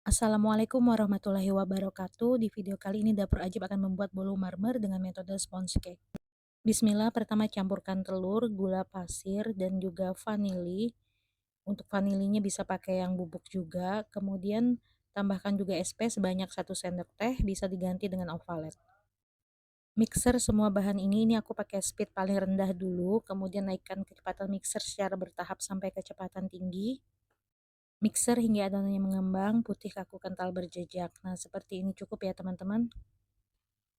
Assalamualaikum warahmatullahi wabarakatuh. Di video kali ini Dapur Ajib akan membuat bolu marmer dengan metode sponge cake. Bismillah, pertama campurkan telur, gula pasir, dan juga vanili. Untuk vanilinya bisa pakai yang bubuk juga. Kemudian tambahkan juga SP sebanyak 1 sendok teh, bisa diganti dengan ovalet. Mixer semua bahan ini aku pakai speed paling rendah dulu, kemudian naikkan kecepatan mixer secara bertahap sampai kecepatan tinggi. Mixer hingga adonannya mengembang, putih kaku kental berjejak. Nah, seperti ini cukup ya teman-teman.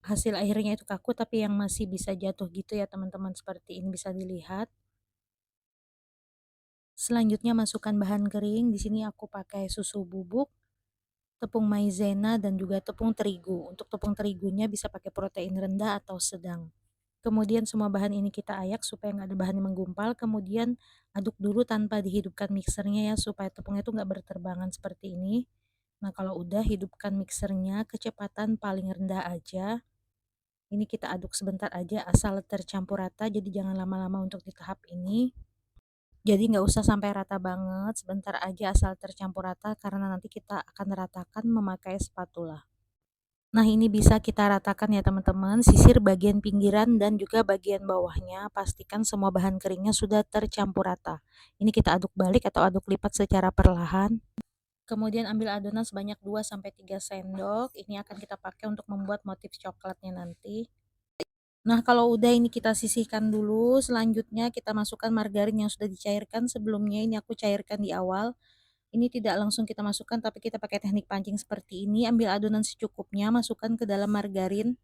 Hasil akhirnya itu kaku tapi yang masih bisa jatuh gitu ya teman-teman. Seperti ini bisa dilihat. Selanjutnya masukkan bahan kering. Di sini aku pakai susu bubuk, tepung maizena dan juga tepung terigu. Untuk tepung terigunya bisa pakai protein rendah atau sedang. Kemudian semua bahan ini kita ayak supaya nggak ada bahan yang menggumpal. Kemudian aduk dulu tanpa dihidupkan mixernya ya, supaya tepungnya itu nggak berterbangan seperti ini. Nah, kalau udah hidupkan mixernya, kecepatan paling rendah aja. Ini kita aduk sebentar aja asal tercampur rata, jadi jangan lama-lama untuk di tahap ini. Jadi nggak usah sampai rata banget, sebentar aja asal tercampur rata karena nanti kita akan ratakan memakai spatula. Nah, ini bisa kita ratakan ya teman-teman, sisir bagian pinggiran dan juga bagian bawahnya, pastikan semua bahan keringnya sudah tercampur rata. Ini kita aduk balik atau aduk lipat secara perlahan. Kemudian ambil adonan sebanyak 2-3 sendok, ini akan kita pakai untuk membuat motif coklatnya nanti. Nah, kalau udah ini kita sisihkan dulu, selanjutnya kita masukkan margarin yang sudah dicairkan sebelumnya, ini aku cairkan di awal. Ini tidak langsung kita masukkan tapi kita pakai teknik pancing seperti ini, ambil adonan secukupnya, masukkan ke dalam margarin.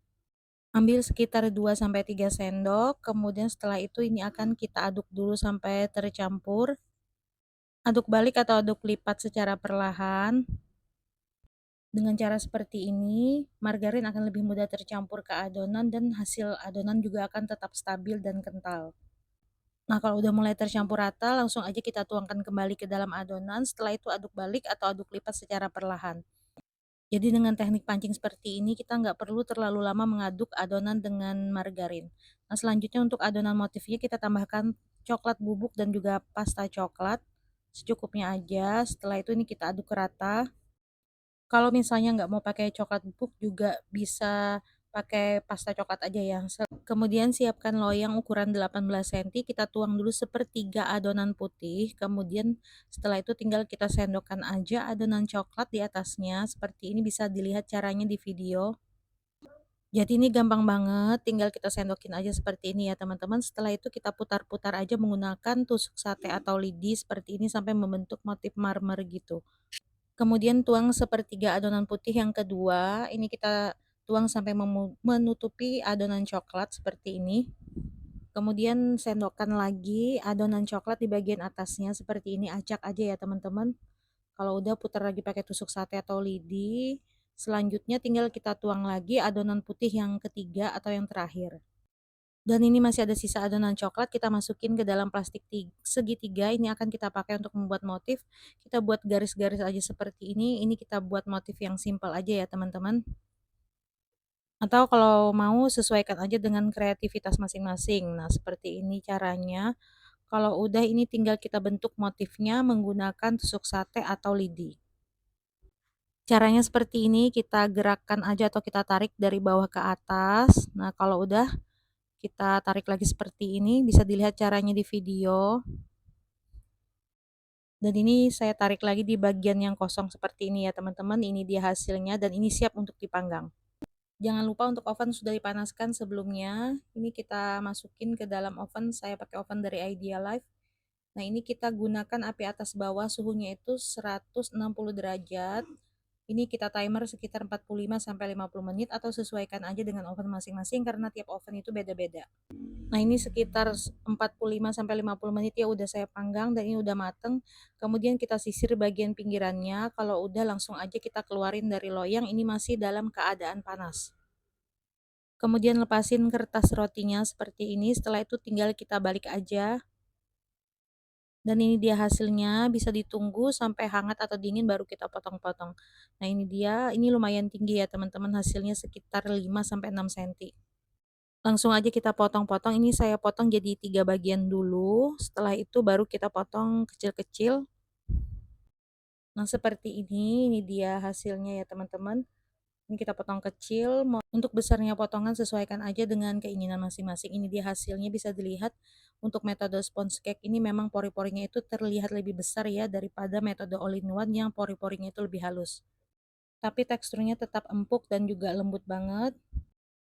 Ambil sekitar 2-3 sendok, kemudian setelah itu ini akan kita aduk dulu sampai tercampur. Aduk balik atau aduk lipat secara perlahan. Dengan cara seperti ini, margarin akan lebih mudah tercampur ke adonan dan hasil adonan juga akan tetap stabil dan kental. Nah, kalau udah mulai tercampur rata, langsung aja kita tuangkan kembali ke dalam adonan. Setelah itu aduk balik atau aduk lipat secara perlahan. Jadi dengan teknik pancing seperti ini, kita nggak perlu terlalu lama mengaduk adonan dengan margarin. Nah, selanjutnya untuk adonan motifnya kita tambahkan coklat bubuk dan juga pasta coklat. Secukupnya aja. Setelah itu ini kita aduk rata. Kalau misalnya nggak mau pakai coklat bubuk juga bisa pakai pasta coklat aja ya. Kemudian siapkan loyang ukuran 18 cm, kita tuang dulu sepertiga adonan putih, kemudian setelah itu tinggal kita sendokkan aja adonan coklat di atasnya, seperti ini bisa dilihat caranya di video. Jadi ini gampang banget, tinggal kita sendokin aja seperti ini ya teman-teman. Setelah itu kita putar-putar aja menggunakan tusuk sate atau lidi seperti ini sampai membentuk motif marmer gitu. Kemudian tuang sepertiga adonan putih yang kedua, ini kita tuang sampai menutupi adonan coklat seperti ini. Kemudian sendokkan lagi adonan coklat di bagian atasnya seperti ini, acak aja ya teman-teman. Kalau udah putar lagi pakai tusuk sate atau lidi. Selanjutnya tinggal kita tuang lagi adonan putih yang ketiga atau yang terakhir. Dan ini masih ada sisa adonan coklat, kita masukin ke dalam plastik segitiga. Ini akan kita pakai untuk membuat motif. Kita buat garis-garis aja seperti ini kita buat motif yang simple aja ya teman-teman. Atau kalau mau sesuaikan aja dengan kreativitas masing-masing. Nah, seperti ini caranya. Kalau udah ini tinggal kita bentuk motifnya menggunakan tusuk sate atau lidi. Caranya seperti ini, kita gerakkan aja atau kita tarik dari bawah ke atas. Nah, kalau udah kita tarik lagi seperti ini, bisa dilihat caranya di video. Dan ini saya tarik lagi di bagian yang kosong seperti ini ya teman-teman. Ini dia hasilnya dan ini siap untuk dipanggang. Jangan lupa untuk oven sudah dipanaskan sebelumnya. Ini kita masukin ke dalam oven, saya pakai oven dari Idealife. Nah, ini kita gunakan api atas bawah, suhunya itu 160 derajat. Ini kita timer sekitar 45-50 menit atau sesuaikan aja dengan oven masing-masing karena tiap oven itu beda-beda. Nah, ini sekitar 45-50 menit ya udah saya panggang dan ini udah mateng. Kemudian kita sisir bagian pinggirannya. Kalau udah langsung aja kita keluarin dari loyang, ini masih dalam keadaan panas. Kemudian lepasin kertas rotinya seperti ini. Setelah itu tinggal kita balik aja. Dan ini dia hasilnya, bisa ditunggu sampai hangat atau dingin baru kita potong-potong. Nah, ini dia, ini lumayan tinggi ya teman-teman, hasilnya sekitar 5-6 cm. Langsung aja kita potong-potong, ini saya potong jadi 3 bagian dulu, setelah itu baru kita potong kecil-kecil. Nah, seperti ini dia hasilnya ya teman-teman. Ini kita potong kecil, untuk besarnya potongan sesuaikan aja dengan keinginan masing-masing. Ini dia hasilnya bisa dilihat, untuk metode sponge cake ini memang pori-porinya itu terlihat lebih besar ya daripada metode all in one yang pori-porinya itu lebih halus. Tapi teksturnya tetap empuk dan juga lembut banget.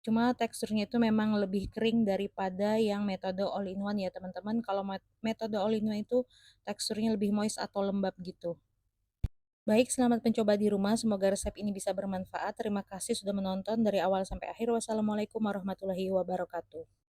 Cuma teksturnya itu memang lebih kering daripada yang metode all in one ya teman-teman. Kalau metode all in one itu teksturnya lebih moist atau lembab gitu. Baik, selamat mencoba di rumah. Semoga resep ini bisa bermanfaat. Terima kasih sudah menonton dari awal sampai akhir. Wassalamualaikum warahmatullahi wabarakatuh.